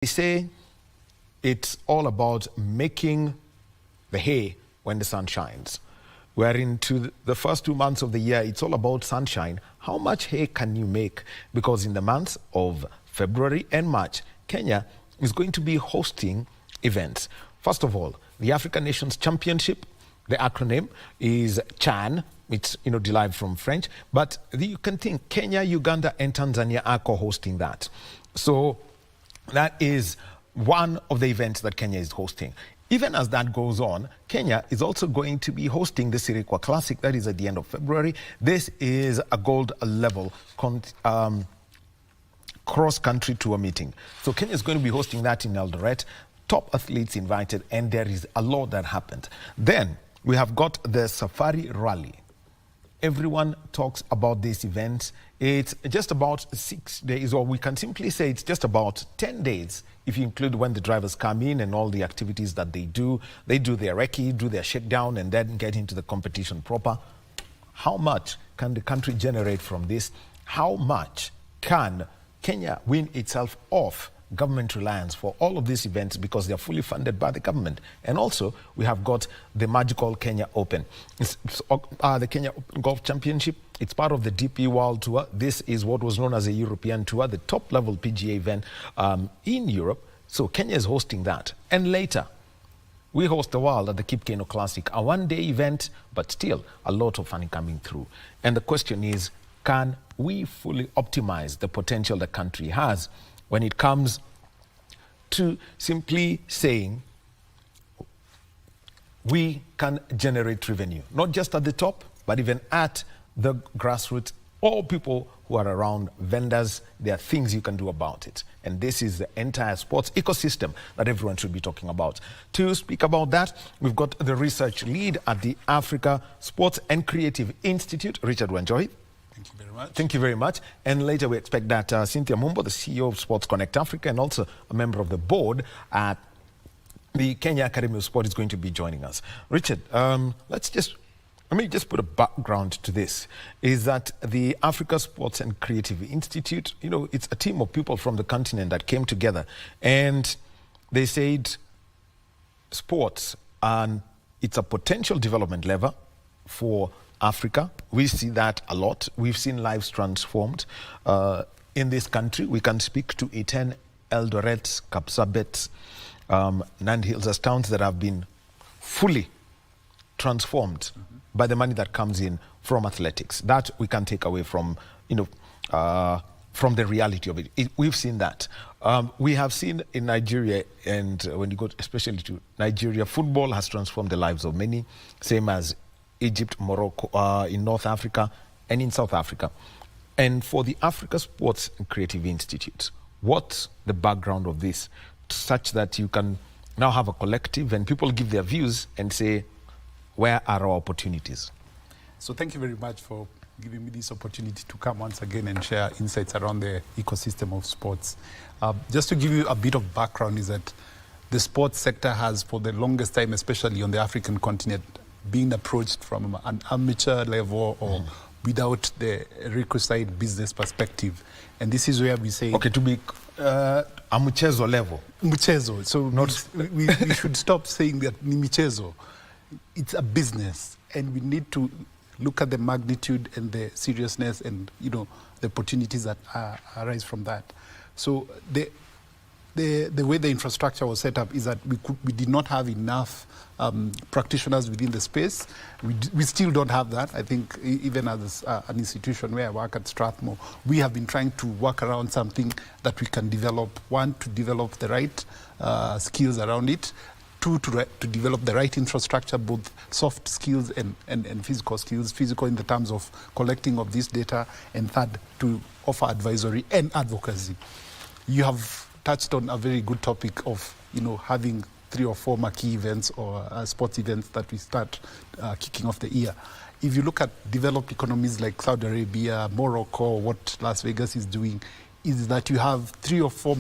They say it's all about making the hay when the sun shines. We're into the first 2 months of the year. It's all about sunshine. How much hay can you make? Because in the months of February and March, Kenya is going to be hosting events. First of all, the African Nations Championship. The acronym is CHAN. It's derived from French. But you can think Kenya, Uganda, and Tanzania are co-hosting that. So that is one of the events that Kenya is hosting. Even as that goes on, Kenya is also going to be hosting the Sirikwa Classic. That is at the end of February. This is a gold level cross-country tour meeting. So Kenya is going to be hosting that in Eldoret. Top athletes invited, and there is a lot that happened. Then we have got the Safari Rally. Everyone talks about this event. It's just about 6 days, or we can simply say it's just about 10 days if you include when the drivers come in and all the activities that they do. They do their recce, do their shakedown, and then get into the competition proper. How much can the country generate from this? How much can Kenya win itself off government reliance for all of these events, because they are fully funded by the government? And also, we have got the magical Kenya Open. It's the Kenya Open Golf Championship. It's part of the DP World Tour. This is what was known as a European Tour, the top-level PGA event in Europe. So Kenya is hosting that. And later, we host the world at the Cape Keno Classic, a one-day event, but still a lot of money coming through. And the question is, can we fully optimize the potential the country has when it comes to simply saying we can generate revenue, not just at the top, but even at the grassroots, all people who are around, vendors, there are things you can do about it. And this is the entire sports ecosystem that everyone should be talking about. To speak about that, we've got the research lead at the Africa Sports and Creative Institute, Richard Wanjohi. Thank you very much. Thank you very much. And later we expect that Cynthia Mumbo, the CEO of Sports Connect Africa and also a member of the board at the Kenya Academy of Sport, is going to be joining us. Richard, let me just put a background to this, is that the Africa Sports and Creative Institute, it's a team of people from the continent that came together, and they said sports, and it's a potential development lever for Africa. We see that a lot. We've seen lives transformed in this country. We can speak to Iten, Eldoret, Kapsabet, Nandi Hills as towns that have been fully transformed by the money that comes in from athletics. That we can take away from, from the reality of it. We've seen that. We have seen in Nigeria, and when you go especially to Nigeria, football has transformed the lives of many, same as Egypt, Morocco, in North Africa, and in South Africa. And for the Africa Sports and Creative Institute, what's the background of this, such that you can now have a collective and people give their views and say, where are our opportunities? So thank you very much for giving me this opportunity to come once again and share insights around the ecosystem of sports. Just to give you a bit of background, is that the sports sector has, for the longest time, especially on the African continent, being approached from an amateur level or without the requisite business perspective. And this is where we say... Okay, to be mchezo level. Mchezo. So not, we should stop saying that ni mchezo. It's a business, and we need to look at the magnitude and the seriousness and, the opportunities that arise from that. So the way the infrastructure was set up is that we did not have enough practitioners within the space. We still don't have that. I think even as an institution where I work at Strathmore, we have been trying to work around something that we can develop. One, to develop the right skills around it. Two, to develop the right infrastructure, both soft skills and physical skills, physical in the terms of collecting of this data, and third, to offer advisory and advocacy. You have touched on a very good topic of, having 3 or 4 marquee events or sports events that we start kicking off the year. If you look at developed economies like Saudi Arabia, Morocco, what Las Vegas is doing, is that you have 3 or 4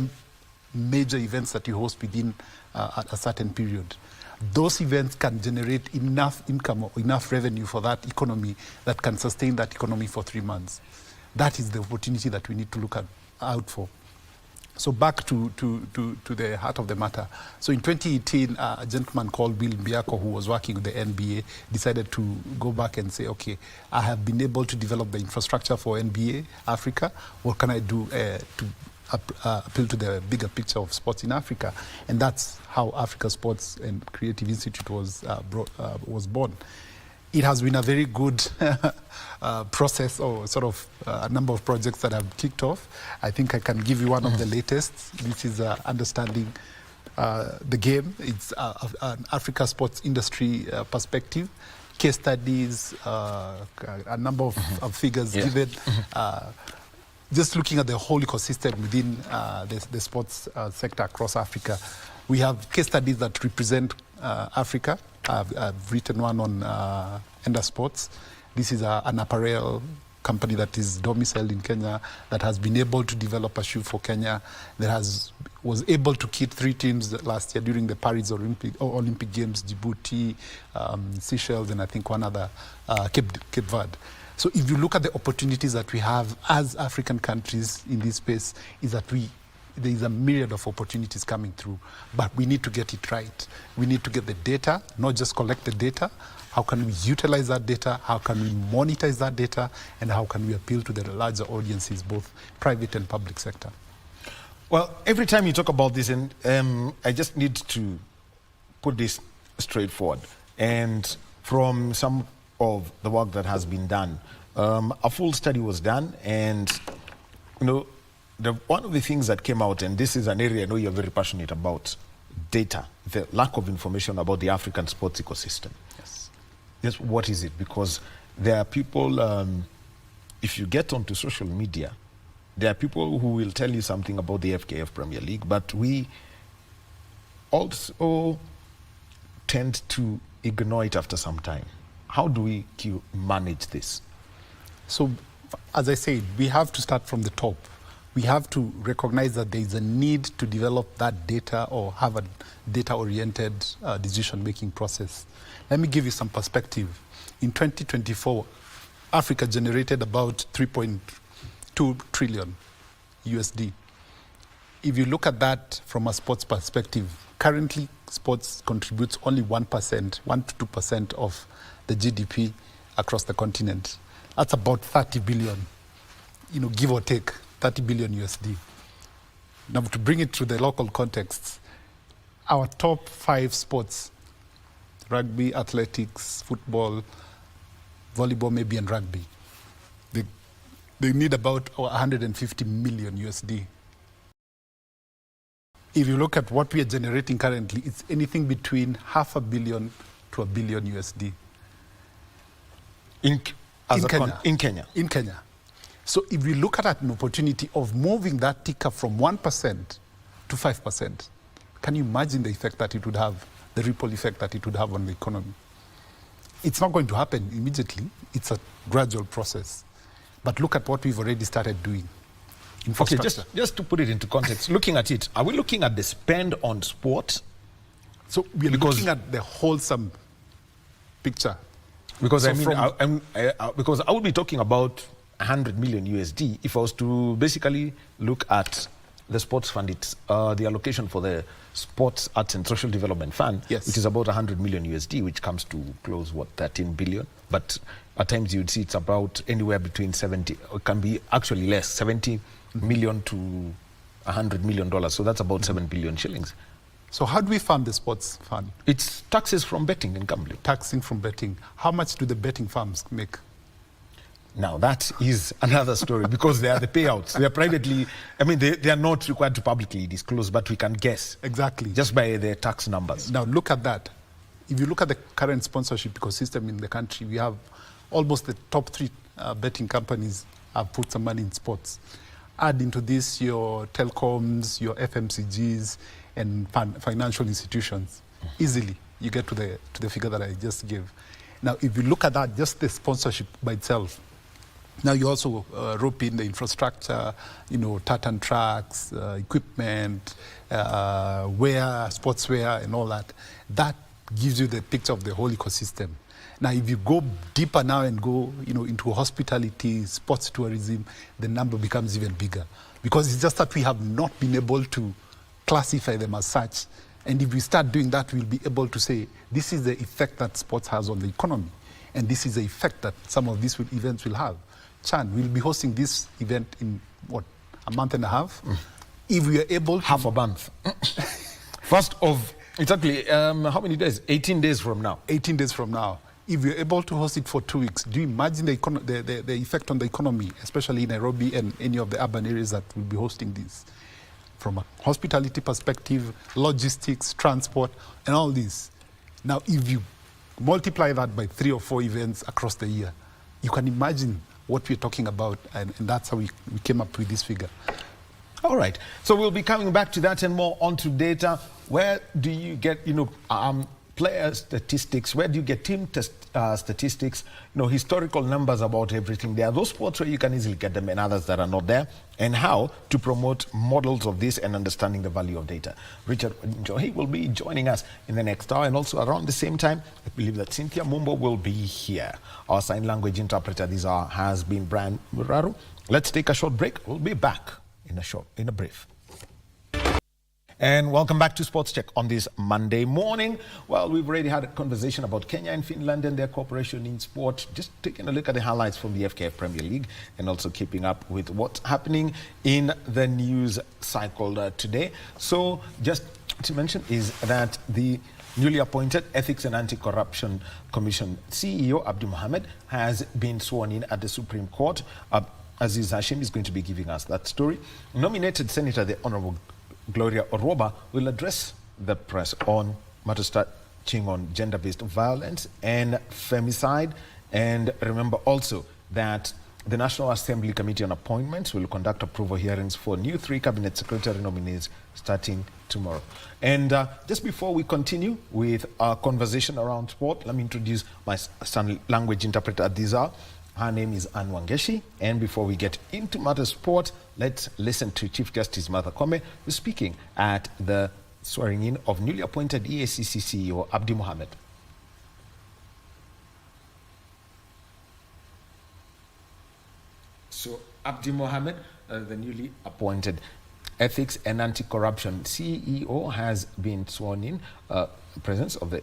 major events that you host within a certain period. Those events can generate enough income or enough revenue for that economy that can sustain that economy for 3 months. That is the opportunity that we need to look out for. So back to the heart of the matter. So in 2018, a gentleman called Bill Mbiako, who was working with the NBA, decided to go back and say, okay, I have been able to develop the infrastructure for NBA Africa. What can I do to appeal to the bigger picture of sports in Africa? And that's how Africa Sports and Creative Institute was born. It has been a very good process, or sort of a number of projects that have kicked off. I think I can give you one of the latest. This is understanding the game. It's an Africa sports industry perspective, case studies, a number of figures given. Just looking at the whole ecosystem within the sports sector across Africa. We have case studies that represent Africa. I've written one on Enda Sports. This is an apparel company that is domiciled in Kenya, that has been able to develop a shoe for Kenya, that was able to kit 3 teams last year during the Paris Olympic Games, Djibouti, Seychelles, and I think one other, Cape Verde. So if you look at the opportunities that we have as African countries in this space, is that there is a myriad of opportunities coming through, but we need to get it right. We need to get the data, not just collect the data. How can we utilize that data? How can we monetize that data? And how can we appeal to the larger audiences, both private and public sector? Well, every time you talk about this, and I just need to put this straightforward. And from some of the work that has been done, a full study was done, and one of the things that came out, and this is an area I know you're very passionate about, data, the lack of information about the African sports ecosystem. Yes, what is it? Because there are people, if you get onto social media, there are people who will tell you something about the FKF Premier League, but we also tend to ignore it after some time. How do we manage this? So, as I said, we have to start from the top. We have to recognize that there is a need to develop that data, or have a data-oriented decision-making process. Let me give you some perspective. In 2024, Africa generated about 3.2 trillion USD. If you look at that from a sports perspective, currently sports contributes only 1%, 1 to 2% of the GDP across the continent. That's about 30 billion, give or take. 30 billion USD. Now, to bring it to the local context, our top 5 sports, rugby, athletics, football, volleyball maybe, and rugby, they need about 150 million USD. If you look at what we are generating currently, it's anything between $500 million to $1 billion USD. In Kenya. In Kenya. So if we look at an opportunity of moving that ticker from 1% to 5%, can you imagine the effect that it would have, the ripple effect that it would have on the economy? It's not going to happen immediately. It's a gradual process. But look at what we've already started doing. Okay, just to put it into context, looking at it, are we looking at the spend on sport? So we're looking at the wholesome picture. Because because I would be talking about 100 million USD if I was to basically look at the sports fund, it's the allocation for the Sports, Arts and Social Development Fund, yes, which is about 100 million USD, which comes to close, 13 billion. But at times you'd see it's about anywhere between 70, or it can be actually less, 70 million to $100 million. So that's about 7 billion shillings. So how do we fund the sports fund? It's taxes from betting and gambling. Taxing from betting. How much do the betting firms make? Now, that is another story, because they are the payouts. They are privately, they are not required to publicly disclose, but we can guess. Exactly. Just by their tax numbers. Now, look at that. If you look at the current sponsorship ecosystem in the country, we have almost the top 3 betting companies have put some money in sports. Add into this your telecoms, your FMCGs, and financial institutions. Easily, you get to the figure that I just gave. Now, if you look at that, just the sponsorship by itself, now you also rope in the infrastructure, tartan tracks, equipment, wear, sportswear, and all that. That gives you the picture of the whole ecosystem. Now, if you go deeper now and go, into hospitality, sports tourism, the number becomes even bigger. Because it's just that we have not been able to classify them as such. And if we start doing that, we'll be able to say, this is the effect that sports has on the economy. And this is the effect that some of these events will have. Chan, we'll be hosting this event in, a month and a half? If we are able to... Half a month. First of... It's actually, how many days? 18 days from now. 18 days from now. If we're able to host it for 2 weeks, do you imagine the effect on the economy, especially in Nairobi and any of the urban areas that will be hosting this? From a hospitality perspective, logistics, transport, and all this. Now, if you multiply that by 3 or 4 events across the year, you can imagine what we're talking about, and that's how we came up with this figure. All right. So we'll be coming back to that and more onto data. Where do you get, player statistics? Where do you get team statistics? Historical numbers about everything. There are those sports where you can easily get them and others that are not there. And how to promote models of this and understanding the value of data. Richard Njohi will be joining us in the next hour. And also around the same time, I believe that Cynthia Mumbo will be here. Our sign language interpreter this hour has been Brian Muraru. Let's take a short break. We'll be back in a brief. And welcome back to Sports Check on this Monday morning. Well, we've already had a conversation about Kenya and Finland and their cooperation in sport. Just taking a look at the highlights from the FKF Premier League and also keeping up with what's happening in the news cycle today. So just to mention is that the newly appointed Ethics and Anti-Corruption Commission CEO, Abdi Mohamed, has been sworn in at the Supreme Court. Aziz Hashim is going to be giving us that story. Nominated Senator, the Honorable Gloria Oroba, will address the press on matters touching on gender-based violence and femicide. And remember also that the National Assembly Committee on Appointments will conduct approval hearings for new 3 cabinet secretary nominees starting tomorrow. And just before we continue with our conversation around sport, let me introduce my sign language interpreter at this hour. Her name is Anne Wangeshi. And before we get into matters sport, let's listen to Chief Justice Martha Koome, who's speaking at the swearing in of newly appointed EACC CEO Abdi Mohamed. So Abdi Mohamed, the newly appointed Ethics and Anti-Corruption CEO, has been sworn in. Presence of the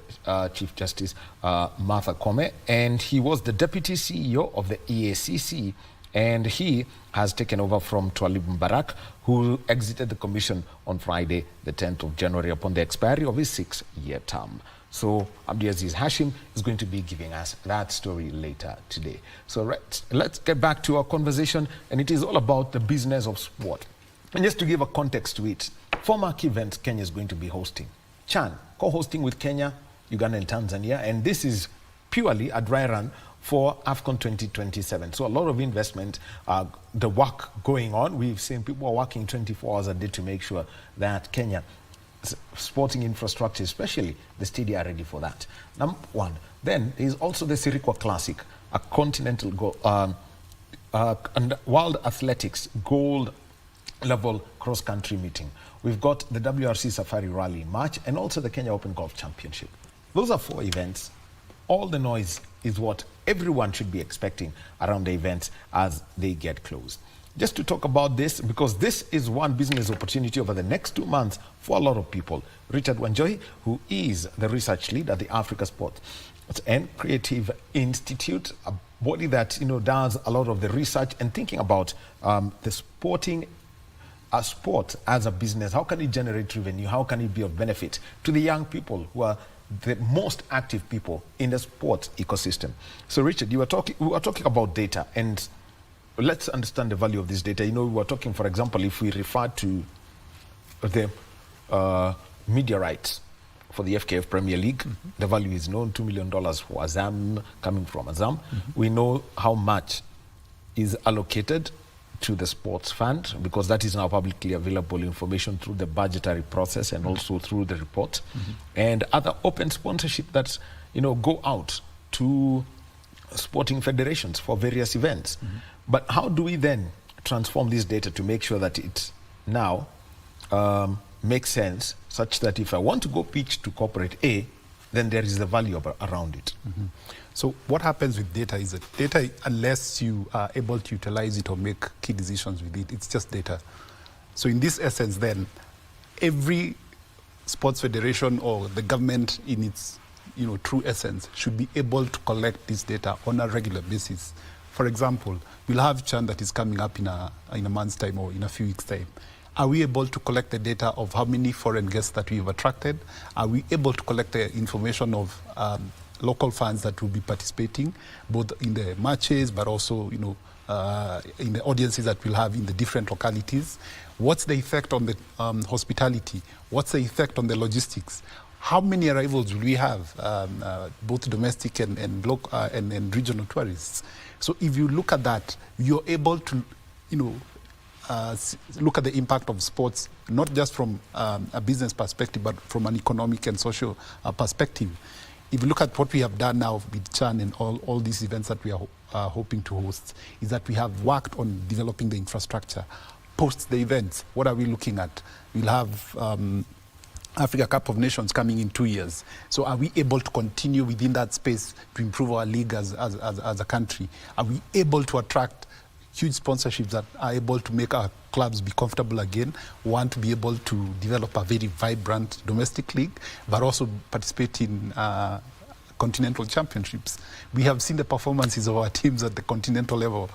Chief Justice Martha Koome, and he was the Deputy CEO of the EACC, and he has taken over from Twalib Mbarak, who exited the commission on Friday, the 10th of January, upon the expiry of his 6-year term. So Abdi Aziz Hashim is going to be giving us that story later today. So let's get back to our conversation, and it is all about the business of sport. And just to give a context to it, 4 marquee events Kenya is going to be hosting. Chan, co-hosting with Kenya, Uganda and Tanzania, and this is purely a dry run for AFCON 2027. So a lot of investment, the work going on. We've seen people are working 24 hours a day to make sure that Kenya sporting infrastructure, especially the stadia, are ready for that. Number one. Then there is also the Sirikwa Classic, a continental and World Athletics gold level cross-country meeting. We've got the WRC Safari Rally in March and also the Kenya Open Golf Championship. Those are 4 events. All the noise is what everyone should be expecting around the events as they get closed. Just to talk about this, because this is one business opportunity over the next 2 months for a lot of people. Richard Wanjohi, who is the research lead at the Africa Sports and Creative Institute, a body that does a lot of the research and thinking about the sporting a sport as a business. How can it generate revenue? How can it be of benefit to the young people who are the most active people in the sports ecosystem? So Richard, we were talking about data, and let's understand the value of this data. We were talking, for example, if we refer to the media rights for the FKF Premier League, the value is known, $2 million for Azam, coming from Azam. We know how much is allocated to the sports fund, because that is now publicly available information through the budgetary process and also through the report, and other open sponsorship that go out to sporting federations for various events. But how do we then transform this data to make sure that it now makes sense, such that if I want to go pitch to corporate A, then there is the value around it? So what happens with data is that data, unless you are able to utilize it or make key decisions with it, it's just data. So in this essence then, every sports federation or the government in its true essence should be able to collect this data on a regular basis. For example, we'll have CHAN that is coming up in a month's time or in a few weeks' time. Are we able to collect the data of how many foreign guests that we have attracted? Are we able to collect the information of local fans that will be participating, both in the matches, but also, in the audiences that we'll have in the different localities? What's the effect on the hospitality? What's the effect on the logistics? How many arrivals will we have, both domestic and local and regional tourists? So if you look at that, you're able to, look at the impact of sports, not just from a business perspective, but from an economic and social perspective. If you look at what we have done now with CHAN and all these events that we are hoping to host, is that we have worked on developing the infrastructure. Post the events, what are we looking at? We'll have Africa Cup of Nations coming in 2 years. So are we able to continue within that space to improve our league as a country? Are we able to attract huge sponsorships that are able to make our clubs be comfortable again, want to be able to develop a very vibrant domestic league, but also participate in continental championships? We have seen the performances of our teams at the continental level.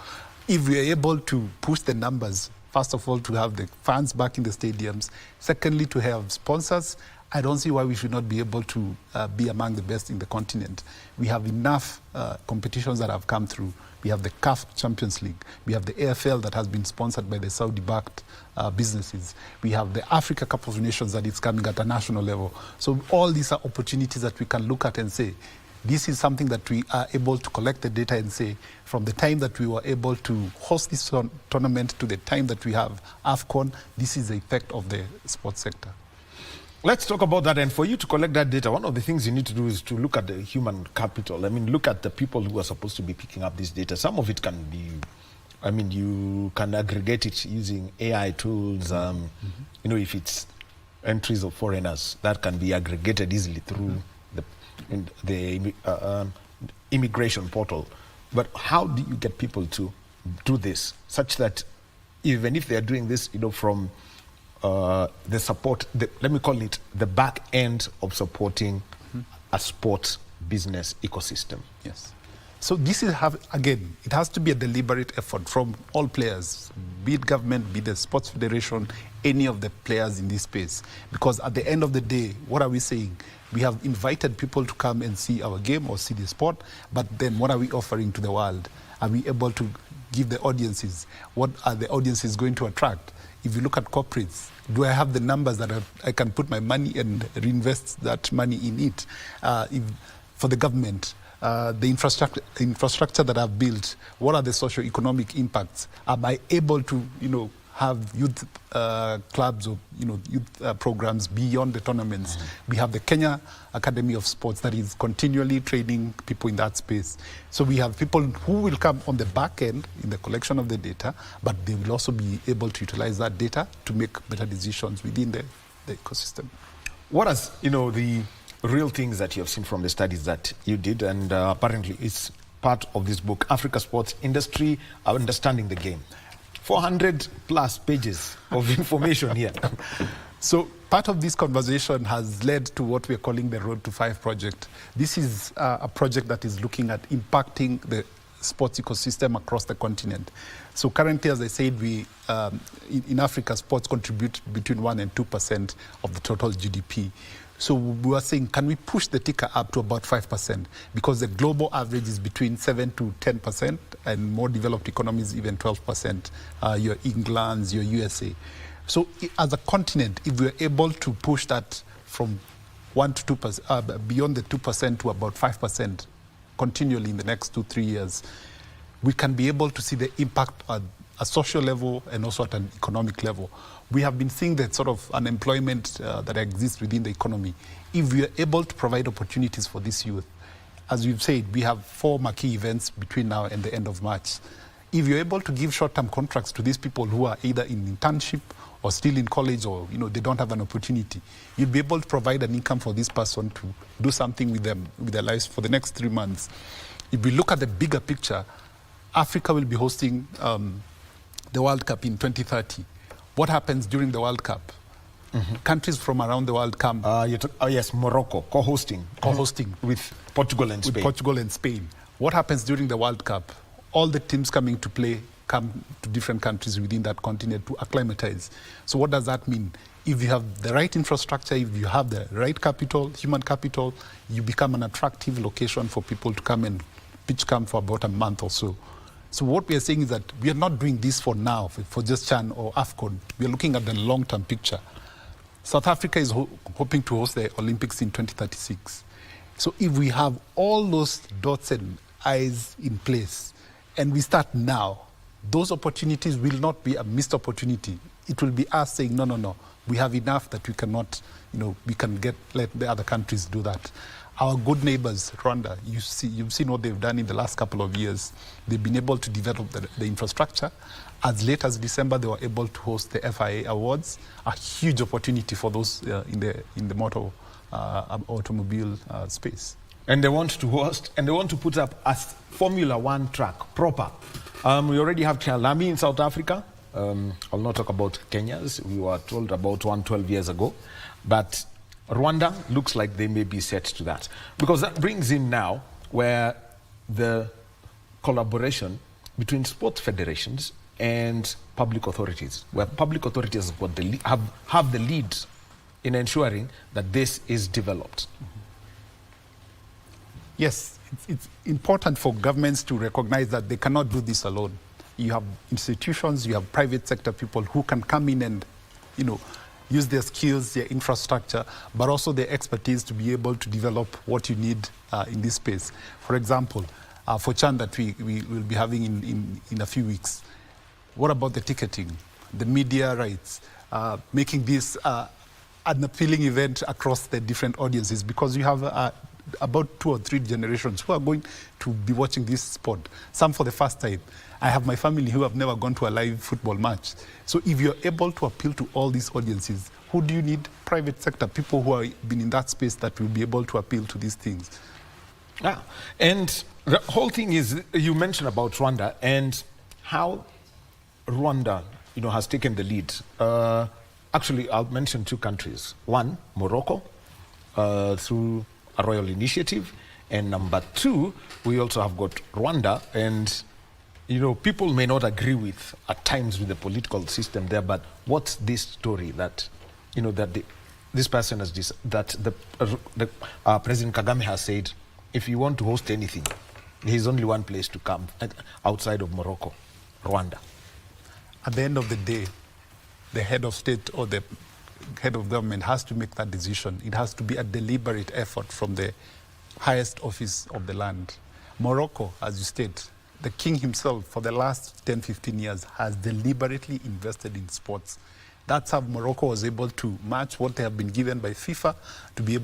If we are able to push the numbers, first of all, to have the fans back in the stadiums, secondly, to have sponsors, I don't see why we should not be able to be among the best in the continent. We have enough competitions that have come through. We have the CAF Champions League. We have the AFL that has been sponsored by the Saudi-backed businesses. We have the Africa Cup of Nations that is coming at a national level. So all these are opportunities that we can look at and say, this is something that we are able to collect the data and say, from the time that we were able to host this tournament to the time that we have AFCON, this is the effect of the sports sector. Let's talk about that. And for you to collect that data, one of the things you need to do is to look at the human capital. I mean, look at the people who are supposed to be picking up this data. Some of it can be, you can aggregate it using AI tools. If it's entries of foreigners, that can be aggregated easily through the immigration portal. But how do you get people to do this such that even if they are doing this, from the support, let me call it the back end of supporting a sports business ecosystem? Yes. So this is, again, it has to be a deliberate effort from all players, be it government, be it the sports federation, any of the players in this space. Because at the end of the day, what are we saying? We have invited people to come and see our game or see the sport, but then what are we offering to the world? Are we able to give the audiences? What are the audiences going to attract? If you look at corporates, do I have the numbers that I can put my money and reinvest that money in it? For the government, the infrastructure that I've built, what are the socio-economic impacts? Am I able to, have youth clubs or youth programs beyond the tournaments? We have the Kenya Academy of Sports that is continually training people in that space. So we have people who will come on the back end in the collection of the data, but they will also be able to utilize that data to make better decisions within the ecosystem. What are the real things that you have seen from the studies that you did, and apparently it's part of this book, Africa Sports Industry, Understanding the Game. 400 plus pages of information here. So part of this conversation has led to what we're calling the Road to 5 project. This is a project that is looking at impacting the sports ecosystem across the continent. So currently, as I said, we in Africa, sports contribute between 1 and 2% of the total GDP. So we were saying, can we push the ticker up to about 5%? Because the global average is between 7 to 10%, and more developed economies even 12%. Your Englands, your USA. So as a continent, if we're able to push that from 1 to 2%, beyond the 2% to about 5% continually in the next 2-3 years, we can be able to see the impact at a social level and also at an economic level. We have been seeing the sort of unemployment that exists within the economy. If we are able to provide opportunities for this youth, as we've said, we have 4 marquee events between now and the end of March. If you're able to give short-term contracts to these people who are either in internship or still in college, or they don't have an opportunity, you'll be able to provide an income for this person to do something with them, with their lives for the next 3 months. If we look at the bigger picture, Africa will be hosting the World Cup in 2030. What happens during the World Cup? Countries from around the world come. Yes, Morocco, co-hosting. Co-hosting. With Portugal and Spain. With Portugal and Spain. What happens during the World Cup? All the teams coming to play come to different countries within that continent to acclimatize. So what does that mean? If you have the right infrastructure, if you have the right capital, human capital, you become an attractive location for people to come and pitch camp for about a month or so. So what we are saying is that we are not doing this for now, for just Chan or AFCON. We are looking at the long-term picture. South Africa is hoping to host the Olympics in 2036. So if we have all those dots and I's in place, and we start now, those opportunities will not be a missed opportunity. It will be us saying, no, we have enough that we cannot, we can let the other countries do that. Our good neighbors, Rwanda, you've seen what they've done in the last couple of years. They've been able to develop the infrastructure. As late as December, they were able to host the FIA Awards, a huge opportunity for those in the motor automobile space. And they want to host, and they want to put up a Formula One track, proper. We already have Kyalami in South Africa. I'll not talk about Kenya's. We were told about one 12 years ago. But Rwanda looks like they may be set to that. Because that brings in now where the collaboration between sports federations and public authorities, where public authorities have the lead in ensuring that this is developed. Yes, it's important for governments to recognize that they cannot do this alone. You have institutions, you have private sector people who can come in and, use their skills, their infrastructure, but also their expertise to be able to develop what you need in this space. For example, for Chan that we will be having in a few weeks, what about the ticketing, the media rights, making this an appealing event across the different audiences? Because you have about 2 or 3 generations who are going to be watching this sport, some for the first time. I have my family who have never gone to a live football match. So if you're able to appeal to all these audiences, who do you need? Private sector, people who have been in that space that will be able to appeal to these things. And the whole thing is, you mentioned about Rwanda and how Rwanda, has taken the lead. Actually, I'll mention 2 countries. One, Morocco, through a royal initiative, and number 2, we also have got Rwanda. And people may not agree with at times with the political system there, but what's this story that this person has President Kagame has said, if you want to host anything, there's only one place to come outside of Morocco, Rwanda. At the end of the day, the head of state or the head of government has to make that decision. It has to be a deliberate effort from the highest office of the land. Morocco, as you state, the king himself for the last 10, 15 years has deliberately invested in sports. That's how Morocco was able to match what they have been given by FIFA to be able